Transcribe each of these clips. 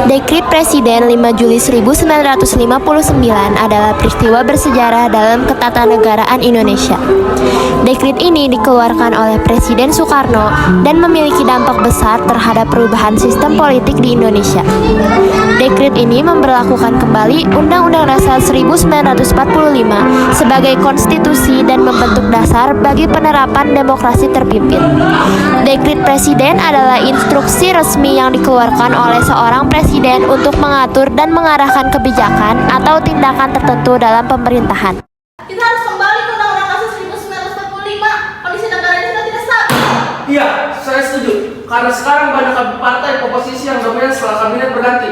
Dekrit Presiden 5 Juli 1959 adalah peristiwa bersejarah dalam ketatanegaraan Indonesia. Dekrit ini dikeluarkan oleh Presiden Soekarno dan memiliki dampak besar terhadap perubahan sistem politik di Indonesia. Dekrit ini memberlakukan kembali Undang-Undang Dasar 1945 sebagai konstitusi dan membentuk dasar bagi penerapan demokrasi terpimpin. Dekrit Presiden adalah instruksi resmi yang dikeluarkan oleh seorang presiden untuk mengatur dan mengarahkan kebijakan atau tindakan tertentu dalam pemerintahan. Kita harus kembali ke Undang-Undang Dasar 1945. Kondisi negara ini sudah tidak stabil. Iya, saya setuju. Karena sekarang banyak partai oposisi yang dominan setelah kabinet berganti.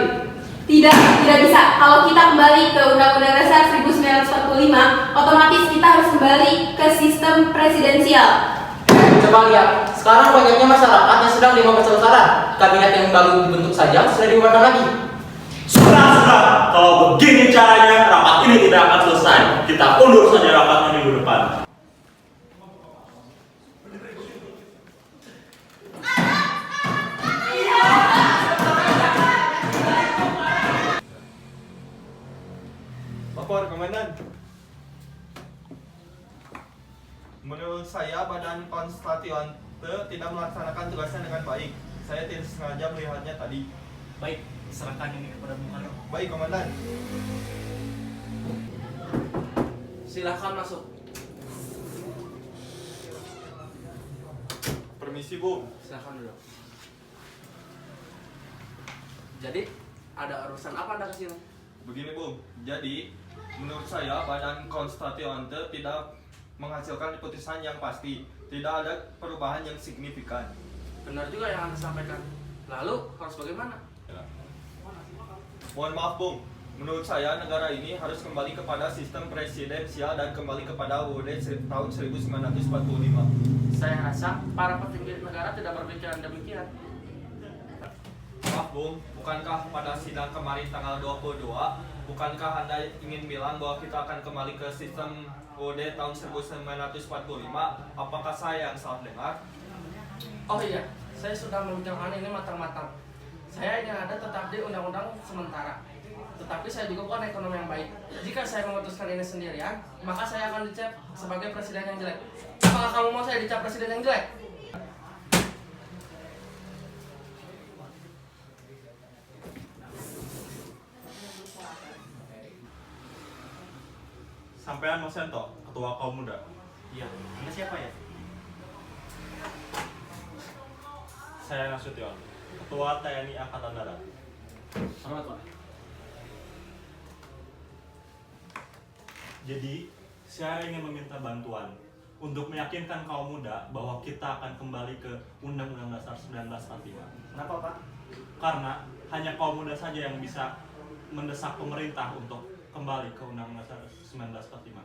Tidak bisa. Kalau kita kembali ke Undang-Undang Dasar 1945, otomatis kita harus kembali ke sistem presidensial. Coba lihat, sekarang banyaknya masyarakat yang sedang demo besar-besaran. Kabinet yang baru dibentuk saja sudah dibubarkan lagi. Sudah. Kalau begini caranya, rapat ini tidak akan selesai. Kita undur saja rapatnya minggu depan. Lapor, Komandan. Menurut saya, Badan Konstituante tidak melaksanakan tugasnya dengan baik. Saya tidak sengaja melihatnya tadi. Baik, serahkan ini kepada Bung Karno. Baik, Komandan. Silahkan masuk. Permisi, Bu. Silahkan duduk. Jadi, ada urusan apa Anda kesini? Begini, Bu. Jadi, menurut saya, Badan Konstituante tidak menghasilkan keputusan yang pasti. Tidak ada perubahan yang signifikan. Benar juga yang Anda sampaikan. Lalu, harus bagaimana? Mohon maaf, Bung. Menurut saya, negara ini harus kembali kepada sistem presidensial dan kembali kepada UUD tahun 1945. Saya rasa para petinggi negara tidak berpikiran demikian. Maaf, Bung. Bukankah pada sidang kemarin tanggal 22, bukankah Anda ingin bilang bahwa kita akan kembali ke sistem UUD tahun 1945? Apakah saya yang salah dengar? Oh iya, saya sudah memikirkan ini matang-matang. Saya ingin ada tetap di undang-undang sementara. Tetapi saya juga bukan ekonomi yang baik. Jika saya memutuskan ini sendirian, maka saya akan dicap sebagai presiden yang jelek. Apakah kamu mau saya dicap presiden yang jelek? Sampean Mas Sento, Ketua Kaum Muda. Iya, Anda siapa ya? Saya Nasution, Ketua TNI Angkatan Darat. Selamat, Pak. Jadi, saya ingin meminta bantuan untuk meyakinkan kaum muda bahwa kita akan kembali ke Undang-Undang Dasar 1945. Kenapa, Pak? Karena hanya kaum muda saja yang bisa mendesak pemerintah untuk kembali ke Undang-Undang Dasar 1945.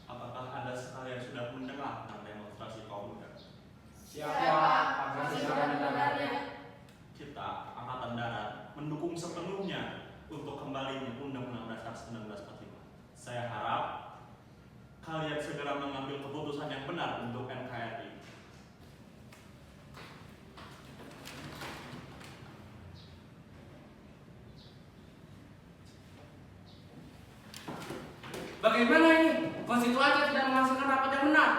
Apakah Anda sekalian sudah mendengar tentang demonstrasi kaum muda? Kita, Angkatan Darat, mendukung sepenuhnya untuk kembalinya Undang-Undang Dasar 1945. Saya harap kalian segera mengambil keputusan yang benar untuk NKRI. Bagaimana ini? Konstituante tidak menghasilkan rapat yang benar.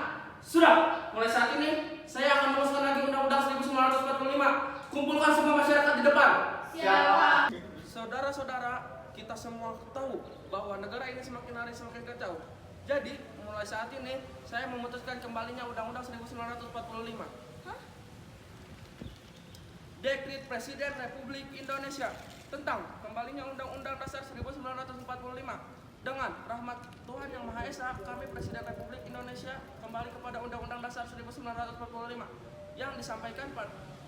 Sudah, mulai saat ini saya akan merumuskan lagi Undang-Undang 1945. Kumpulkan semua masyarakat di depan. Siapa? Saudara-saudara, kita semua tahu bahwa negara ini semakin hari semakin kacau. Jadi, mulai saat ini saya memutuskan kembalinya Undang-Undang 1945. Dekrit Presiden Republik Indonesia tentang kembalinya Undang-Undang Dasar 1945. Dengan rahmat Tuhan Yang Maha Esa, kami Presiden Republik Indonesia kembali kepada Undang-Undang Dasar 1945 yang disampaikan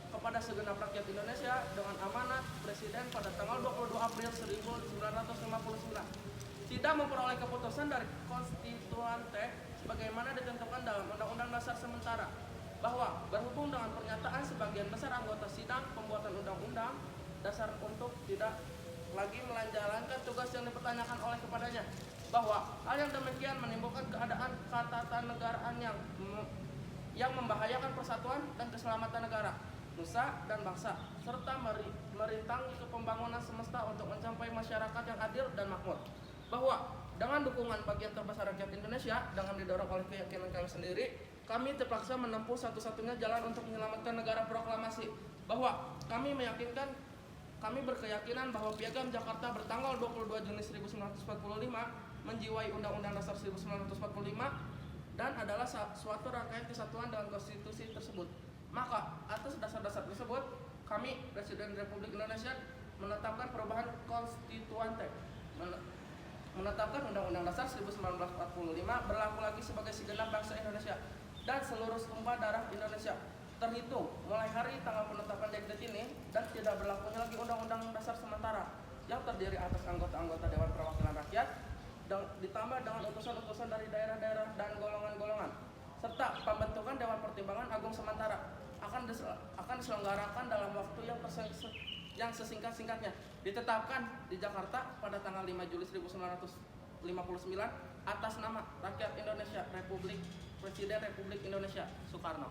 kepada segenap rakyat Indonesia dengan amanat Presiden pada tanggal 22 April 1959. Tidak memperoleh keputusan dari konstituante sebagaimana ditentukan dalam Undang-Undang Dasar sementara, bahwa berhubung dengan pernyataan sebagian besar anggota sidang pembuatan Undang-Undang Dasar untuk tidak lagi menjalankan tugas yang dipertanyakan oleh kepadanya, bahwa hal yang demikian menimbulkan keadaan ketatanegaraan yang yang membahayakan persatuan dan keselamatan negara, nusa dan bangsa, serta merintangi kepembangunan semesta untuk mencapai masyarakat yang adil dan makmur. Bahwa dengan dukungan bagian terbesar rakyat Indonesia, dengan didorong oleh keyakinan kami sendiri, kami terpaksa menempuh satu-satunya jalan untuk menyelamatkan negara proklamasi. Bahwa kami berkeyakinan bahwa Piagam Jakarta bertanggal 22 Juni 1945 menjiwai Undang-Undang Dasar 1945 dan adalah suatu rangkaian kesatuan dengan konstitusi tersebut. Maka atas dasar-dasar tersebut, kami Presiden Republik Indonesia menetapkan perubahan konstituante, menetapkan Undang-Undang Dasar 1945 berlaku lagi sebagai segenap bangsa Indonesia dan seluruh tumpah darah Indonesia, terhitung mulai hari tanggal penetapan dekret ini, dan tidak berlakunya lagi Undang-Undang Dasar sementara yang terdiri atas anggota-anggota Dewan Perwakilan Rakyat dan ditambah dengan utusan-utusan dari daerah-daerah dan golongan-golongan, serta pembentukan Dewan Pertimbangan Agung sementara akan diselenggarakan dalam waktu yang sesingkat-singkatnya, ditetapkan di Jakarta pada tanggal 5 Juli 1959 atas nama rakyat Indonesia, Presiden Republik Indonesia Soekarno.